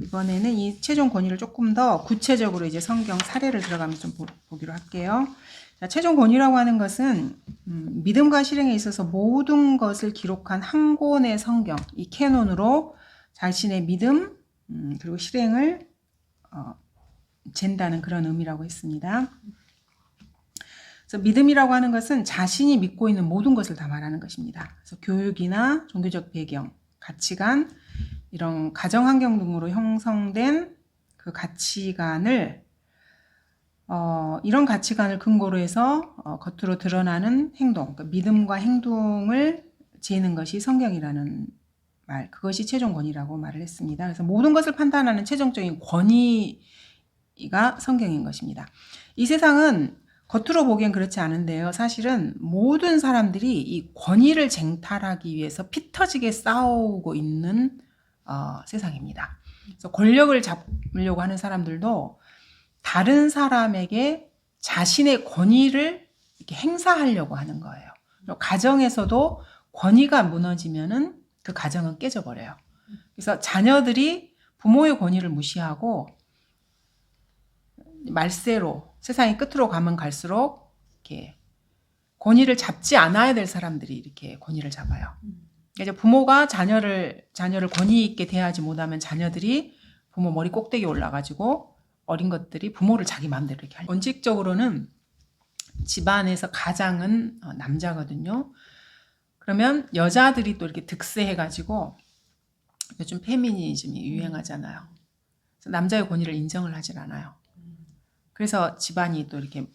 이번에는 이 최종 권위를 조금 더 구체적으로 이제 성경 사례를 들어가면서 좀 보기로 할게요. 자, 최종 권위라고 하는 것은 믿음과 실행에 있어서 모든 것을 기록한 한 권의 성경, 이 캐논으로 자신의 믿음 그리고 실행을 잰다는 그런 의미라고 했습니다. 그래서 믿음이라고 하는 것은 자신이 믿고 있는 모든 것을 다 말하는 것입니다. 그래서 교육이나 종교적 배경, 가치관, 이런 가정 환경 등으로 형성된 그 가치관을 이런 가치관을 근거로 해서 겉으로 드러나는 행동, 그러니까 믿음과 행동을 재는 것이 성경이라는 말, 그것이 최종 권위라고 말을 했습니다. 그래서 모든 것을 판단하는 최종적인 권위가 성경인 것입니다. 이 세상은 겉으로 보기엔 그렇지 않은데요. 사실은 모든 사람들이 이 권위를 쟁탈하기 위해서 피 터지게 싸우고 있는 세상입니다. 그래서 권력을 잡으려고 하는 사람들도 다른 사람에게 자신의 권위를 이렇게 행사하려고 하는 거예요. 가정에서도 권위가 무너지면은 그 가정은 깨져버려요. 그래서 자녀들이 부모의 권위를 무시하고 말세로 세상의 끝으로 가면 갈수록 이렇게 권위를 잡지 않아야 될 사람들이 이렇게 권위를 잡아요. 이제 부모가 자녀를 권위 있게 대하지 못하면 자녀들이 부모 머리 꼭대기에 올라가지고 어린 것들이 부모를 자기 마음대로 이렇게 하죠. 원칙적으로는 집안에서 가장은 남자거든요. 그러면 여자들이 또 이렇게 득세해가지고 요즘 페미니즘이 유행하잖아요. 그래서 남자의 권위를 인정을 하질 않아요. 그래서 집안이 또 이렇게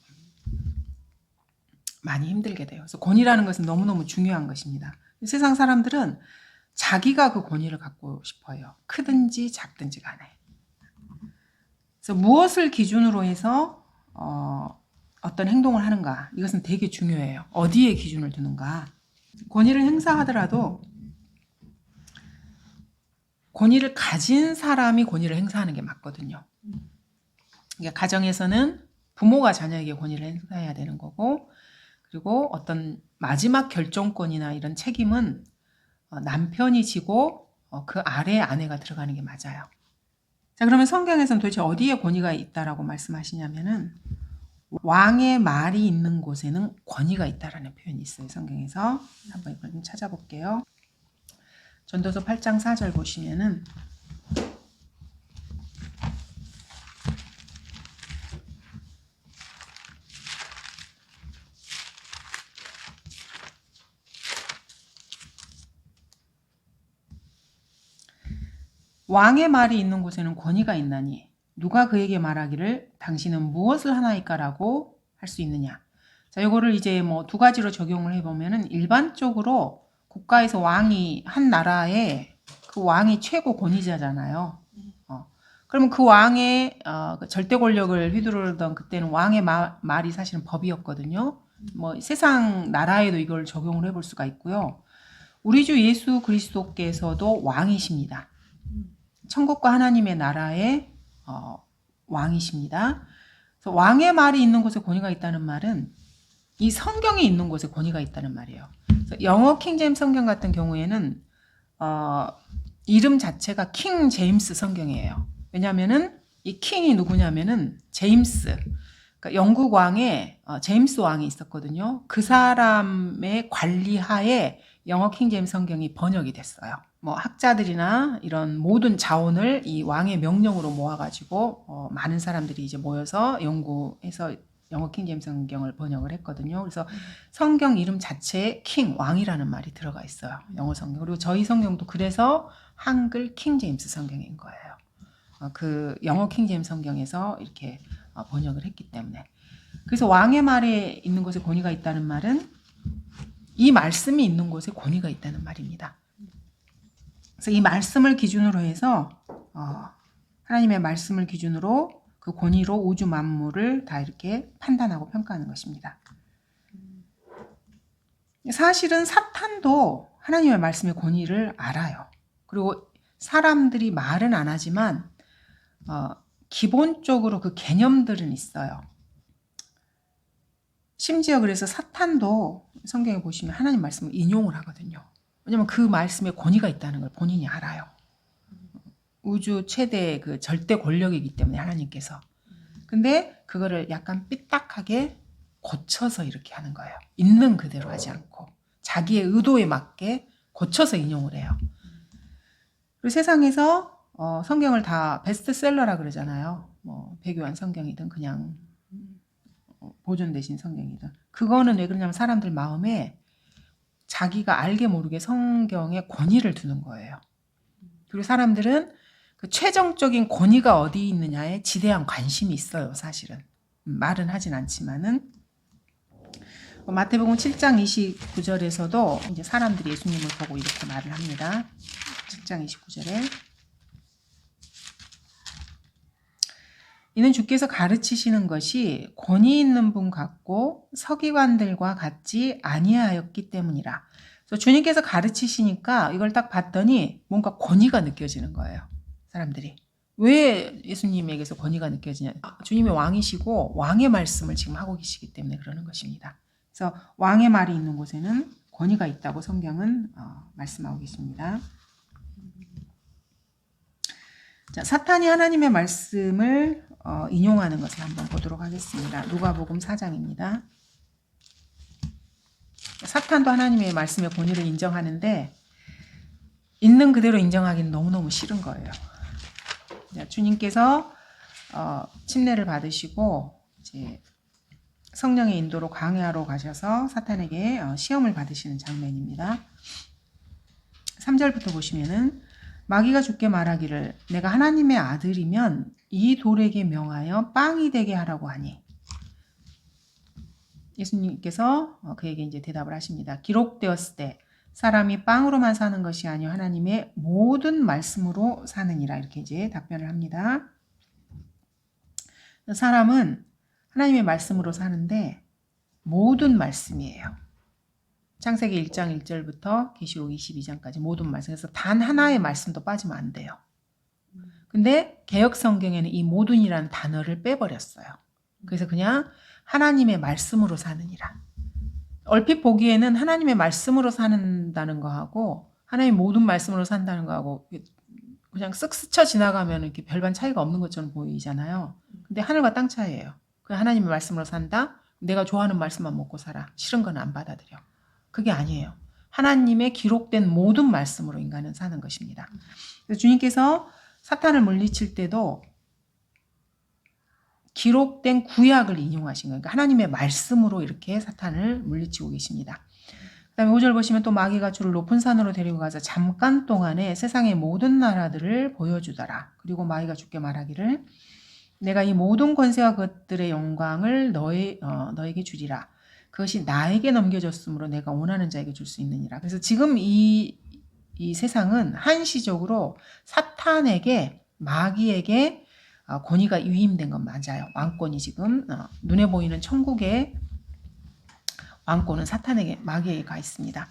많이 힘들게 돼요. 그래서 권위라는 것은 너무너무 중요한 것입니다. 세상 사람들은 자기가 그 권위를 갖고 싶어요. 크든지 작든지 간에. 그래서 무엇을 기준으로 해서 어떤 행동을 하는가, 이것은 되게 중요해요. 어디에 기준을 두는가. 권위를 행사하더라도 권위를 가진 사람이 권위를 행사하는 게 맞거든요. 그러니까 가정에서는 부모가 자녀에게 권위를 행사해야 되는 거고, 그리고 어떤 마지막 결정권이나 이런 책임은 남편이 지고 그 아래에 아내가 들어가는 게 맞아요. 자, 그러면 성경에서는 도대체 어디에 권위가 있다라고 말씀하시냐면은 왕의 말이 있는 곳에는 권위가 있다라는 표현이 있어요. 성경에서 한번 이걸 좀 찾아볼게요. 전도서 8장 4절 보시면은 왕의 말이 있는 곳에는 권위가 있나니 누가 그에게 말하기를 당신은 무엇을 하나이까라고 할 수 있느냐. 자, 이거를 이제 뭐 두 가지로 적용을 해보면은 일반적으로 국가에서 왕이 한 나라에 그 왕이 최고 권위자잖아요. 그러면 그 왕의 그 절대 권력을 휘두르던 그때는 왕의 말이 사실은 법이었거든요. 뭐 세상 나라에도 이걸 적용을 해볼 수가 있고요. 우리 주 예수 그리스도께서도 왕이십니다. 천국과 하나님의 나라의 왕이십니다. 그래서 왕의 말이 있는 곳에 권위가 있다는 말은 이 성경이 있는 곳에 권위가 있다는 말이에요. 그래서 영어 킹제임스 성경 같은 경우에는 이름 자체가 킹 제임스 성경이에요. 왜냐하면은 이 킹이 누구냐면은 제임스, 그러니까 영국 왕에 제임스 왕이 있었거든요. 그 사람의 관리하에 영어 킹제임스 성경이 번역이 됐어요. 뭐 학자들이나 이런 모든 자원을 이 왕의 명령으로 모아가지고 많은 사람들이 이제 모여서 연구해서 영어 킹제임스 성경을 번역을 했거든요. 그래서 성경 이름 자체에 킹, 왕이라는 말이 들어가 있어요. 영어 성경. 그리고 저희 성경도 그래서 한글 킹제임스 성경인 거예요. 그 영어 킹제임스 성경에서 이렇게 번역을 했기 때문에. 그래서 왕의 말에 있는 곳에 권위가 있다는 말은 이 말씀이 있는 곳에 권위가 있다는 말입니다. 그래서 이 말씀을 기준으로 해서 하나님의 말씀을 기준으로 그 권위로 우주 만물을 다 이렇게 판단하고 평가하는 것입니다. 사실은 사탄도 하나님의 말씀의 권위를 알아요. 그리고 사람들이 말은 안 하지만 기본적으로 그 개념들은 있어요. 심지어 그래서 사탄도 성경에 보시면 하나님 말씀을 인용을 하거든요. 왜냐하면 그 말씀에 권위가 있다는 걸 본인이 알아요. 우주 최대 그 절대 권력이기 때문에 하나님께서. 근데 그거를 약간 삐딱하게 고쳐서 이렇게 하는 거예요. 있는 그대로 하지 않고 자기의 의도에 맞게 고쳐서 인용을 해요. 그리고 세상에서 성경을 다 베스트셀러라 그러잖아요. 뭐 배교한 성경이든 그냥 보존되신 성경이든. 그거는 왜 그러냐면 사람들 마음에 자기가 알게 모르게 성경에 권위를 두는 거예요. 그리고 사람들은 그 최종적인 권위가 어디 있느냐에 지대한 관심이 있어요, 사실은. 말은 하진 않지만은. 마태복음 7장 29절에서도 이제 사람들이 예수님을 보고 이렇게 말을 합니다. 7장 29절에 이는 주께서 가르치시는 것이 권위 있는 분 같고 서기관들과 같지 아니하였기 때문이라. 그래서 주님께서 가르치시니까 이걸 딱 봤더니 뭔가 권위가 느껴지는 거예요. 사람들이. 왜 예수님에게서 권위가 느껴지냐. 주님이 왕이시고 왕의 말씀을 지금 하고 계시기 때문에 그러는 것입니다. 그래서 왕의 말이 있는 곳에는 권위가 있다고 성경은 말씀하고 계십니다. 자, 사탄이 하나님의 말씀을 인용하는 것을 한번 보도록 하겠습니다. 누가복음 4장입니다. 사탄도 하나님의 말씀의 권위를 인정하는데 있는 그대로 인정하기는 너무너무 싫은 거예요. 자, 주님께서 침례를 받으시고 이제 성령의 인도로 광야로 가셔서 사탄에게 시험을 받으시는 장면입니다. 3절부터 보시면은 마귀가 주께 말하기를 내가 하나님의 아들이면 이 돌에게 명하여 빵이 되게 하라고 하니 예수님께서 그에게 이제 대답을 하십니다. 기록되었을 때 사람이 빵으로만 사는 것이 아니요 하나님의 모든 말씀으로 사느니라 이렇게 이제 답변을 합니다. 사람은 하나님의 말씀으로 사는데 모든 말씀이에요. 창세기 1장 1절부터 계시록 22장까지 모든 말씀에서 단 하나의 말씀도 빠지면 안 돼요. 근데 개역 성경에는 이 모든이라는 단어를 빼버렸어요. 그래서 그냥 하나님의 말씀으로 사느니라. 얼핏 보기에는 하나님의 말씀으로 산다는 거하고 하나님의 모든 말씀으로 산다는 거하고 그냥 쓱 스쳐 지나가면 이렇게 별반 차이가 없는 것처럼 보이잖아요. 근데 하늘과 땅 차이예요. 그냥 하나님의 말씀으로 산다. 내가 좋아하는 말씀만 먹고 살아. 싫은 건 안 받아들여. 그게 아니에요. 하나님의 기록된 모든 말씀으로 인간은 사는 것입니다. 그래서 주님께서 사탄을 물리칠 때도 기록된 구약을 인용하신 거예요. 그러니까 하나님의 말씀으로 이렇게 사탄을 물리치고 계십니다. 그 다음에 5절 보시면 또 마귀가 주를 높은 산으로 데리고 가서 잠깐 동안에 세상의 모든 나라들을 보여주더라. 그리고 마귀가 주께 말하기를 내가 이 모든 권세와 것들의 영광을 너에게 주리라. 그것이 나에게 넘겨졌으므로 내가 원하는 자에게 줄 수 있느니라. 그래서 지금 이 세상은 한시적으로 사탄에게 마귀에게 권위가 위임된 건 맞아요. 왕권이 지금 눈에 보이는 천국의 왕권은 사탄에게 마귀에게 가 있습니다.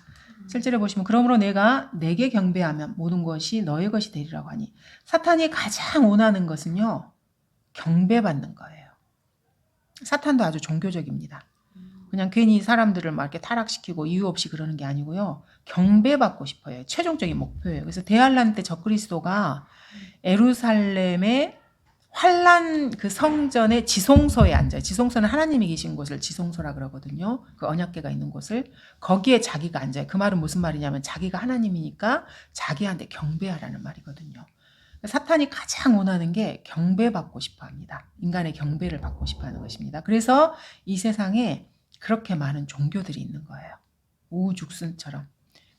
실제로 보시면 그러므로 내가 내게 경배하면 모든 것이 너의 것이 되리라고 하니 사탄이 가장 원하는 것은요. 경배받는 거예요. 사탄도 아주 종교적입니다. 그냥 괜히 사람들을 막 이렇게 타락시키고 이유 없이 그러는 게 아니고요. 경배받고 싶어요. 최종적인 목표예요. 그래서 대환란 때 적그리스도가 예루살렘의 환란 그 성전의 지성소에 앉아요. 지성소는 하나님이 계신 곳을 지성소라 그러거든요. 그 언약궤가 있는 곳을. 거기에 자기가 앉아요. 그 말은 무슨 말이냐면 자기가 하나님이니까 자기한테 경배하라는 말이거든요. 사탄이 가장 원하는 게 경배받고 싶어 합니다. 인간의 경배를 받고 싶어 하는 것입니다. 그래서 이 세상에 그렇게 많은 종교들이 있는 거예요. 우죽순처럼.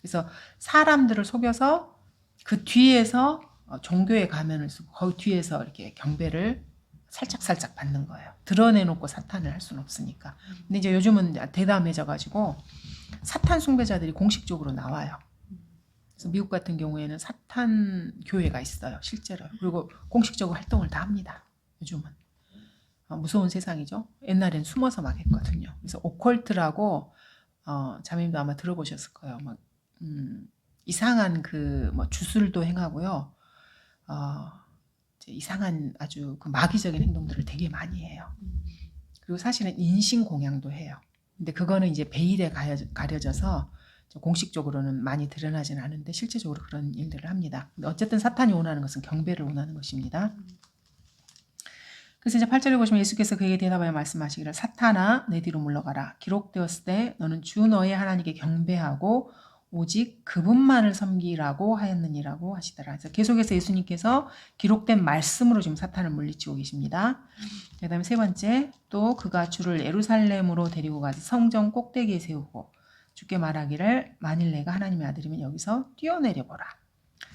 그래서 사람들을 속여서 그 뒤에서 종교의 가면을 쓰고 거기 뒤에서 이렇게 경배를 살짝살짝 받는 거예요. 드러내놓고 사탄을 할 수는 없으니까. 근데 이제 요즘은 대담해져가지고 사탄 숭배자들이 공식적으로 나와요. 그래서 미국 같은 경우에는 사탄 교회가 있어요. 실제로. 그리고 공식적으로 활동을 다 합니다. 요즘은. 무서운 세상이죠. 옛날엔 숨어서 막 했거든요. 그래서 오컬트라고 자매님도 아마 들어보셨을 거예요. 막 이상한 그 뭐 주술도 행하고요. 이상한 아주 그 마귀적인 행동들을 되게 많이 해요. 그리고 사실은 인신공양도 해요. 근데 그거는 이제 베일에 가려져서 공식적으로는 많이 드러나진 않은데 실제적으로 그런 일들을 합니다. 근데 어쨌든 사탄이 원하는 것은 경배를 원하는 것입니다. 그래서 이제 8절에 보시면 예수께서 그에게 대답하여 말씀하시기를 사탄아 내 뒤로 물러가라. 기록되었을 때 너는 주 너의 하나님께 경배하고 오직 그분만을 섬기라고 하였느니라고 하시더라. 그래서 계속해서 예수님께서 기록된 말씀으로 지금 사탄을 물리치고 계십니다. 그 다음에 세 번째, 또 그가 주를 예루살렘으로 데리고 가서 성전 꼭대기에 세우고 주께 말하기를 만일 내가 하나님의 아들이면 여기서 뛰어내려보라.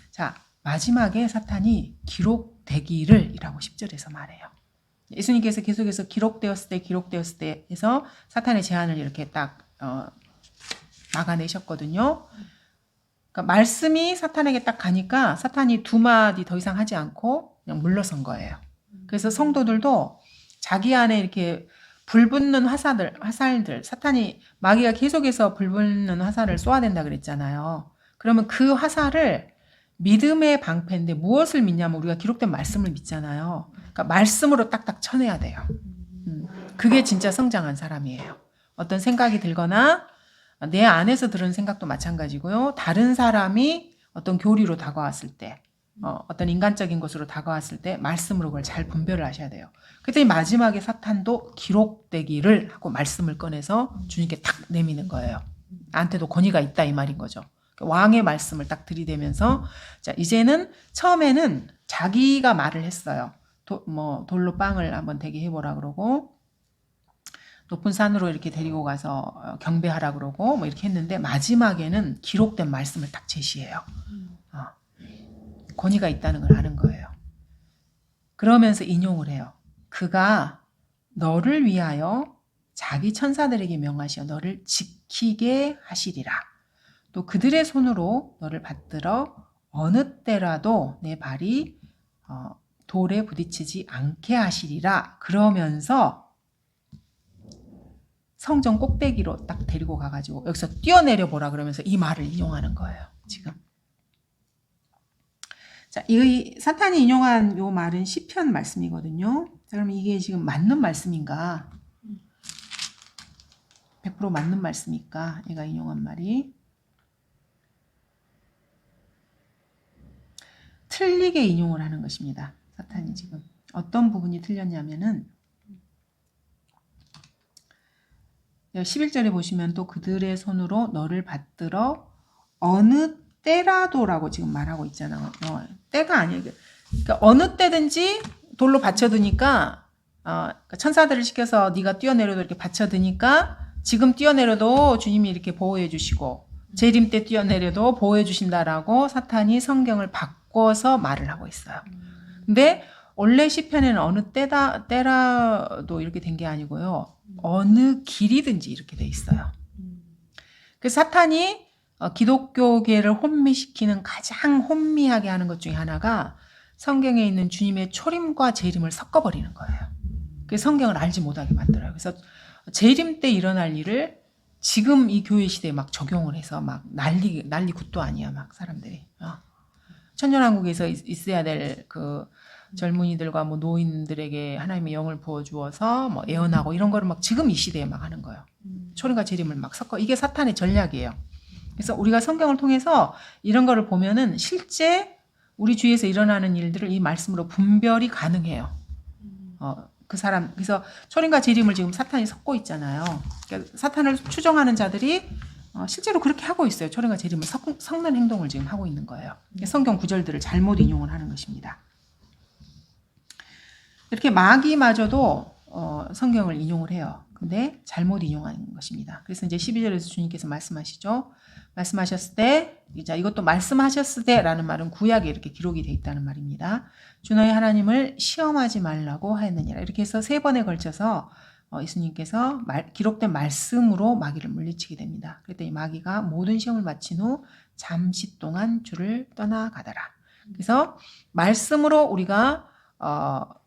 자, 마지막에 사탄이 기록되기를 이라고 10절에서 말해요. 예수님께서 계속해서 기록되었을 때 해서 사탄의 제안을 이렇게 딱 막아내셨거든요. 그러니까 말씀이 사탄에게 딱 가니까 사탄이 두 마디 더 이상 하지 않고 그냥 물러선 거예요. 그래서 성도들도 자기 안에 이렇게 불붙는 화살들, 사탄이 마귀가 계속해서 불붙는 화살을 쏘아댄다 그랬잖아요. 그러면 그 화살을 믿음의 방패인데 무엇을 믿냐면 우리가 기록된 말씀을 믿잖아요. 그러니까 말씀으로 딱딱 쳐내야 돼요. 그게 진짜 성장한 사람이에요. 어떤 생각이 들거나 내 안에서 들은 생각도 마찬가지고요. 다른 사람이 어떤 교리로 다가왔을 때, 어떤 인간적인 것으로 다가왔을 때 말씀으로 그걸 잘 분별을 하셔야 돼요. 그랬더니 마지막에 사탄도 기록되기를 하고 말씀을 꺼내서 주님께 탁 내미는 거예요. 나한테도 권위가 있다 이 말인 거죠. 왕의 말씀을 딱 들이대면서 자 이제는 처음에는 자기가 말을 했어요. 돌로 빵을 한번 되게 해보라 그러고 높은 산으로 이렇게 데리고 가서 경배하라 그러고 뭐 이렇게 했는데 마지막에는 기록된 말씀을 딱 제시해요. 권위가 있다는 걸 아는 거예요. 그러면서 인용을 해요. 그가 너를 위하여 자기 천사들에게 명하시어 너를 지키게 하시리라. 또 그들의 손으로 너를 받들어 어느 때라도 내 발이 돌에 부딪히지 않게 하시리라. 그러면서 성전 꼭대기로 딱 데리고 가가지고 여기서 뛰어내려 보라 그러면서 이 말을 인용하는 거예요. 지금. 자, 이 사탄이 인용한 요 말은 시편 말씀이거든요. 자, 그럼 이게 지금 맞는 말씀인가? 100% 맞는 말씀일까? 얘가 인용한 말이. 틀리게 인용을 하는 것입니다. 사탄이 지금. 어떤 부분이 틀렸냐면은 11절에 보시면 또 그들의 손으로 너를 받들어 어느 때라도라고 지금 말하고 있잖아요. 때가 아니에요. 그러니까 어느 때든지 돌로 받쳐드니까 천사들을 시켜서 네가 뛰어내려도 이렇게 받쳐드니까 지금 뛰어내려도 주님이 이렇게 보호해 주시고 재림 때 뛰어내려도 보호해 주신다라고 사탄이 성경을 바꿔서 말을 하고 있어요. 근데 원래 시편에는 어느 때라도 이렇게 된 게 아니고요. 어느 길이든지 이렇게 돼 있어요. 그래서 사탄이 기독교계를 혼미시키는 가장 혼미하게 하는 것 중에 하나가 성경에 있는 주님의 초림과 재림을 섞어버리는 거예요. 그래서 성경을 알지 못하게 만들어요. 그래서 재림 때 일어날 일을 지금 이 교회 시대에 막 적용을 해서 막 난리 굿도 아니야 막 사람들이. 천년왕국에서 있어야 될 그 젊은이들과 뭐 노인들에게 하나님의 영을 부어주어서 뭐 예언하고 이런 거를 막 지금 이 시대에 막 하는 거예요. 초림과 재림을 막 섞어. 이게 사탄의 전략이에요. 그래서 우리가 성경을 통해서 이런 거를 보면은 실제 우리 주위에서 일어나는 일들을 이 말씀으로 분별이 가능해요. 그 사람, 그래서 초림과 재림을 지금 사탄이 섞고 있잖아요. 그러니까 사탄을 추종하는 자들이 실제로 그렇게 하고 있어요. 초림과 재림을 섞는 행동을 지금 하고 있는 거예요. 성경 구절들을 잘못 인용을 하는 것입니다. 이렇게 마귀마저도 성경을 인용을 해요. 근데 잘못 인용하는 것입니다. 그래서 이제 12절에서 주님께서 말씀하시죠. 말씀하셨을 때, 이것도 말씀하셨을 때라는 말은 구약에 이렇게 기록이 돼 있다는 말입니다. 주 너희 하나님을 시험하지 말라고 하였느니라. 이렇게 해서 3번에 걸쳐서 예수님께서 기록된 말씀으로 마귀를 물리치게 됩니다. 그랬더니 마귀가 모든 시험을 마친 후 잠시 동안 주를 떠나가더라. 그래서 말씀으로 우리가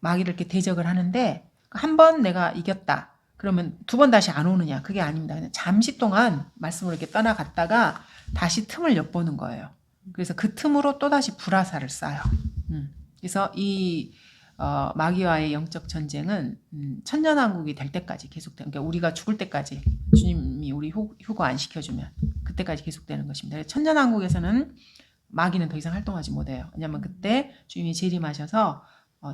마귀를 이렇게 대적을 하는데 한 번 내가 이겼다. 그러면 2번 다시 안 오느냐? 그게 아닙니다. 그냥 잠시 동안 말씀으로 이렇게 떠나갔다가 다시 틈을 엿보는 거예요. 그래서 그 틈으로 또다시 불화살을 쏴요. 그래서 이 마귀와의 영적 전쟁은 천년왕국이 될 때까지 계속돼요. 그러니까 우리가 죽을 때까지 주님이 우리 휴거 안 시켜주면 그때까지 계속되는 것입니다. 천년왕국에서는 마귀는 더 이상 활동하지 못해요. 왜냐하면 그때 주님이 재림하셔서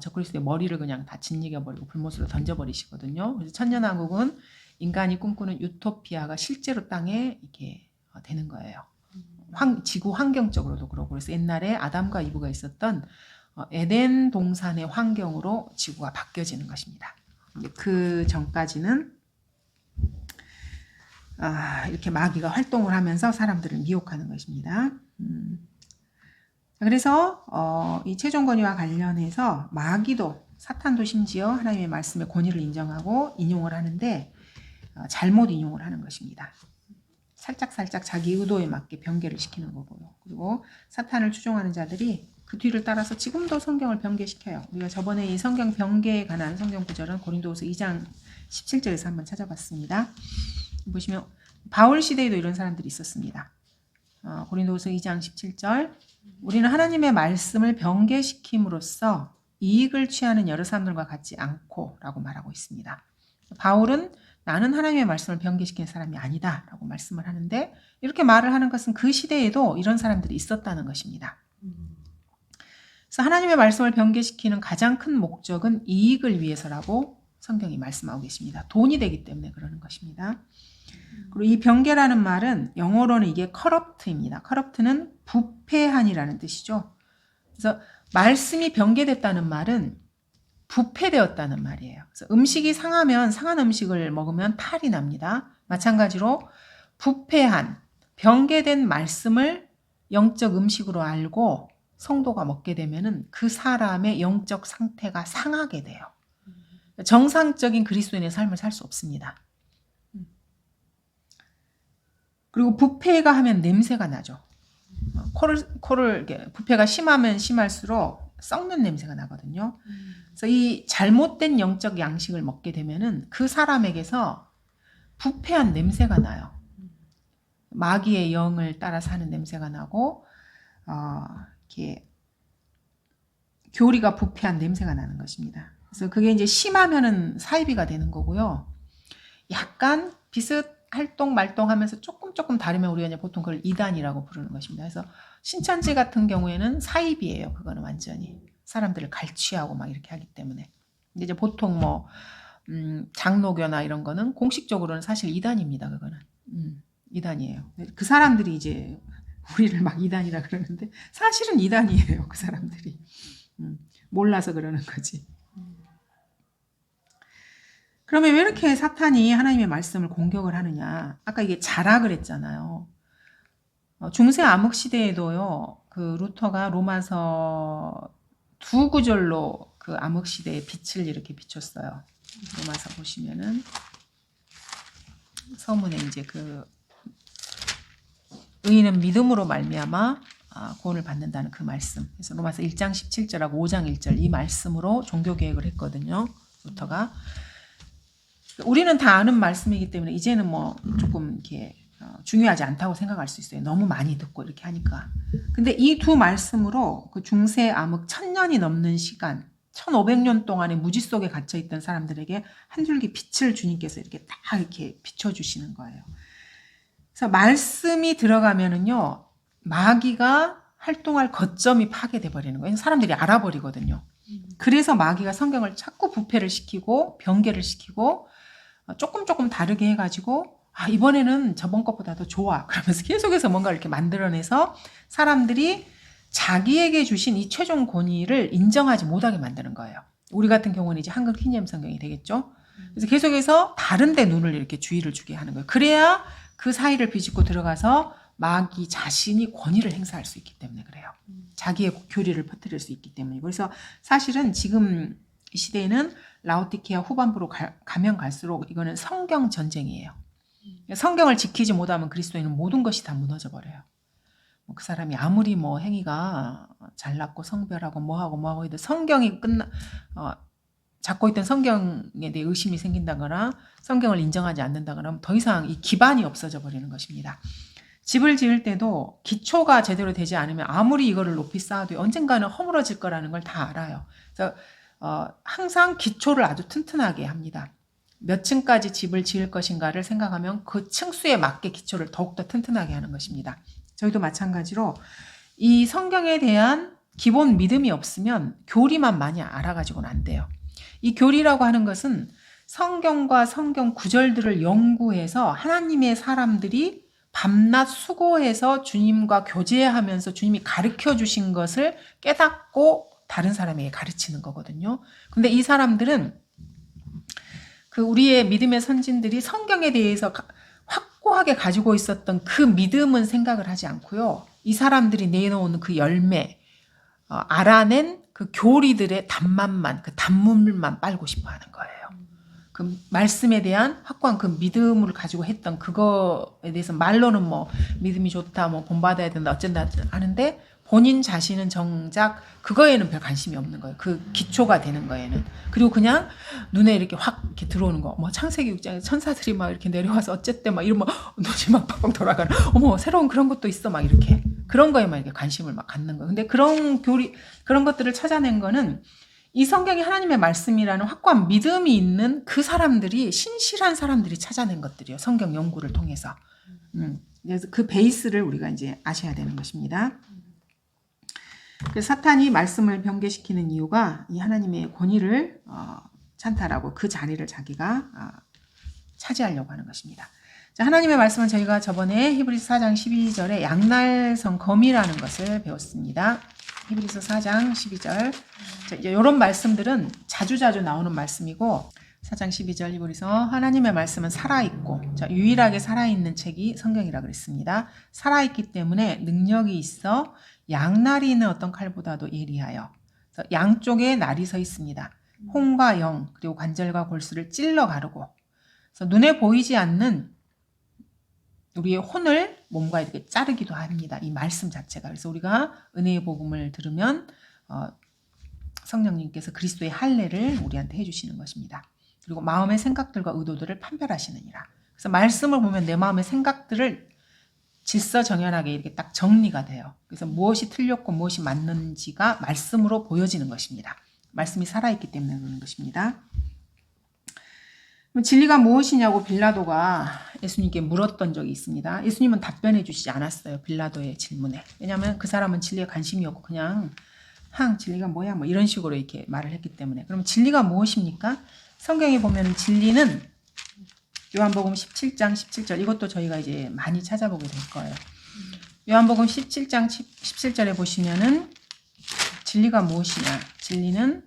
적그리스도의 머리를 그냥 다 짓이겨버리고 불못으로 던져버리시거든요. 그래서 천년왕국은 인간이 꿈꾸는 유토피아가 실제로 땅에 이렇게 되는 거예요. 지구 환경적으로도 그렇고, 그래서 옛날에 아담과 이브가 있었던 에덴 동산의 환경으로 지구가 바뀌어지는 것입니다. 그 전까지는 이렇게 마귀가 활동을 하면서 사람들을 미혹하는 것입니다. 그래서 이 최종 권위와 관련해서 마귀도, 사탄도 심지어 하나님의 말씀의 권위를 인정하고 인용을 하는데 잘못 인용을 하는 것입니다. 살짝 자기 의도에 맞게 변개를 시키는 거고요. 그리고 사탄을 추종하는 자들이 그 뒤를 따라서 지금도 성경을 변개시켜요. 우리가 저번에 이 성경 변개에 관한 성경 구절은 고린도후서 2장 17절에서 한번 찾아봤습니다. 보시면 바울 시대에도 이런 사람들이 있었습니다. 고린도후서 2장 17절, 우리는 하나님의 말씀을 변개시킴으로써 이익을 취하는 여러 사람들과 같지 않고 라고 말하고 있습니다. 바울은 나는 하나님의 말씀을 변개시키는 사람이 아니다 라고 말씀을 하는데, 이렇게 말을 하는 것은 그 시대에도 이런 사람들이 있었다는 것입니다. 그래서 하나님의 말씀을 변개시키는 가장 큰 목적은 이익을 위해서라고 성경이 말씀하고 계십니다. 돈이 되기 때문에 그러는 것입니다. 그리고 이 변개라는 말은 영어로는 이게 corrupt입니다. corrupt는 부패한이라는 뜻이죠. 그래서 말씀이 변개됐다는 말은 부패되었다는 말이에요. 그래서 음식이 상하면, 상한 음식을 먹으면 탈이 납니다. 마찬가지로 부패한, 변개된 말씀을 영적 음식으로 알고 성도가 먹게 되면은 그 사람의 영적 상태가 상하게 돼요. 정상적인 그리스도인의 삶을 살 수 없습니다. 그리고 부패가 하면 냄새가 나죠. 부패가 심하면 심할수록 썩는 냄새가 나거든요. 그래서 이 잘못된 영적 양식을 먹게 되면은 그 사람에게서 부패한 냄새가 나요. 마귀의 영을 따라서 하는 냄새가 나고, 이렇게 교리가 부패한 냄새가 나는 것입니다. 그래서 그게 이제 심하면은 사이비가 되는 거고요. 약간 비슷할동 말동하면서 조금 다르면 우리가 이제 보통 그걸 이단이라고 부르는 것입니다. 그래서 신천지 같은 경우에는 사이비예요. 그거는 완전히 사람들을 갈취하고 막 이렇게 하기 때문에. 근데 이제 보통 뭐 장로교나 이런 거는 공식적으로는 사실 이단입니다. 그거는 이단이에요. 그 사람들이 이제 우리를 막 이단이라 그러는데 사실은 이단이에요. 그 사람들이 몰라서 그러는 거지. 그러면 왜 이렇게 사탄이 하나님의 말씀을 공격을 하느냐? 아까 이게 자락을 했잖아요. 중세 암흑 시대에도요, 그 루터가 로마서 2구절로 그 암흑 시대의 빛을 이렇게 비췄어요. 로마서 보시면은 서문에 이제 그 의인은 믿음으로 말미암아 구원을 받는다는 그 말씀. 그래서 로마서 1장 17절하고 5장 1절 이 말씀으로 종교 개혁을 했거든요. 루터가. 우리는 다 아는 말씀이기 때문에 이제는 뭐 조금 이렇게 중요하지 않다고 생각할 수 있어요. 너무 많이 듣고 이렇게 하니까. 근데 이 두 말씀으로 그 중세 암흑 1000년이 넘는 시간, 1500년 동안의 무지 속에 갇혀 있던 사람들에게 한 줄기 빛을 주님께서 이렇게 딱 이렇게 비춰주시는 거예요. 그래서 말씀이 들어가면은요, 마귀가 활동할 거점이 파괴돼 버리는 거예요. 사람들이 알아버리거든요. 그래서 마귀가 성경을 자꾸 부패를 시키고 변개를 시키고 조금 다르게 해가지고 이번에는 저번 것보다 더 좋아. 그러면서 계속해서 뭔가 이렇게 만들어내서 사람들이 자기에게 주신 이 최종 권위를 인정하지 못하게 만드는 거예요. 우리 같은 경우는 이제 한글 킹제임 성경이 되겠죠. 그래서 계속해서 다른 데 눈을 이렇게 주의를 주게 하는 거예요. 그래야 그 사이를 비집고 들어가서 마귀 자신이 권위를 행사할 수 있기 때문에 그래요. 자기의 교리를 퍼뜨릴 수 있기 때문이고. 그래서 사실은 지금 이 시대에는 라오디케아 후반부로 가면 갈수록 이거는 성경 전쟁이에요. 성경을 지키지 못하면 그리스도인은 모든 것이 다 무너져 버려요. 그 사람이 아무리 뭐 행위가 잘났고 성별하고 뭐하고 해도 성경이 잡고 있던 성경에 대해 의심이 생긴다거나 성경을 인정하지 않는다거나 하면 더 이상 이 기반이 없어져 버리는 것입니다. 집을 지을 때도 기초가 제대로 되지 않으면 아무리 이거를 높이 쌓아도 언젠가는 허물어질 거라는 걸 다 알아요. 그래서 항상 기초를 아주 튼튼하게 합니다. 몇 층까지 집을 지을 것인가를 생각하면 그 층수에 맞게 기초를 더욱더 튼튼하게 하는 것입니다. 저희도 마찬가지로 이 성경에 대한 기본 믿음이 없으면 교리만 많이 알아가지고는 안 돼요. 이 교리라고 하는 것은 성경과 성경 구절들을 연구해서 하나님의 사람들이 밤낮 수고해서 주님과 교제하면서 주님이 가르쳐 주신 것을 깨닫고 다른 사람에게 가르치는 거거든요. 근데 이 사람들은 그 우리의 믿음의 선진들이 성경에 대해서 확고하게 가지고 있었던 그 믿음은 생각을 하지 않고요. 이 사람들이 내놓은 그 열매, 알아낸 그 교리들의 단맛만, 그 단물만 빨고 싶어 하는 거예요. 그 말씀에 대한 확고한 그 믿음을 가지고 했던 그거에 대해서 말로는 뭐 믿음이 좋다, 뭐 본받아야 된다, 어쩐다 하는데 본인 자신은 정작 그거에는 별 관심이 없는 거예요. 그 기초가 되는 거에는. 그리고 그냥 눈에 이렇게 확 이렇게 들어오는 거. 뭐 창세기 6장에 천사들이 막 이렇게 내려와서 어쨌든 막 이러면 눈이 막 팍팍 돌아가는. 어머, 새로운 그런 것도 있어. 막 이렇게. 그런 거에만 이렇게 관심을 막 갖는 거예요. 근데 그런 교리, 그런 것들을 찾아낸 거는 이 성경이 하나님의 말씀이라는 확고한 믿음이 있는 그 사람들이, 신실한 사람들이 찾아낸 것들이에요. 성경 연구를 통해서. 그래서 그 베이스를 우리가 이제 아셔야 되는 것입니다. 그래서 사탄이 말씀을 변개시키는 이유가 이 하나님의 권위를 찬탈하고 그 자리를 자기가 차지하려고 하는 것입니다. 자, 하나님의 말씀은 저희가 저번에 히브리서 4장 12절에 양날성 검이라는 것을 배웠습니다. 히브리서 4장 12절. 자, 이제 이런 말씀들은 자주자주 나오는 말씀이고 4장 12절 히브리서 하나님의 말씀은 살아있고, 자, 유일하게 살아있는 책이 성경이라 그랬습니다. 살아있기 때문에 능력이 있어 양날이 있는 어떤 칼보다도 예리하여, 양쪽에 날이 서 있습니다. 혼과 영 그리고 관절과 골수를 찔러 가르고, 그래서 눈에 보이지 않는 우리의 혼을 몸과 이렇게 자르기도 합니다. 이 말씀 자체가. 그래서 우리가 은혜의 복음을 들으면 성령님께서 그리스도의 할례를 우리한테 해주시는 것입니다. 그리고 마음의 생각들과 의도들을 판별하시느니라. 그래서 말씀을 보면 내 마음의 생각들을 질서정연하게 이렇게 딱 정리가 돼요. 그래서 무엇이 틀렸고 무엇이 맞는지가 말씀으로 보여지는 것입니다. 말씀이 살아있기 때문에 그러는 것입니다. 그럼 진리가 무엇이냐고 빌라도가 예수님께 물었던 적이 있습니다. 예수님은 답변해 주시지 않았어요. 빌라도의 질문에. 왜냐하면 그 사람은 진리에 관심이 없고 그냥 진리가 뭐야 뭐 이런 식으로 이렇게 말을 했기 때문에. 그럼 진리가 무엇입니까? 성경에 보면 진리는 요한복음 17장 17절, 이것도 저희가 이제 많이 찾아보게 될 거예요. 요한복음 17장 17절에 보시면은 진리가 무엇이냐? 진리는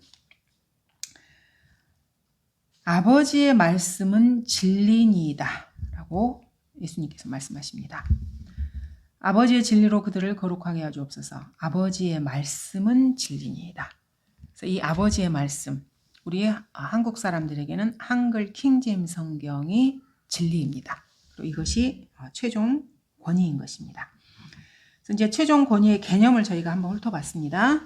아버지의 말씀은 진리니이다 라고 예수님께서 말씀하십니다. 아버지의 진리로 그들을 거룩하게 하주옵소서. 아버지의 말씀은 진리니이다. 그래서 이 아버지의 말씀, 우리 한국 사람들에게는 한글 킹제임스 성경이 진리입니다. 그리고 이것이 최종 권위인 것입니다. 그래서 이제 최종 권위의 개념을 저희가 한번 훑어봤습니다.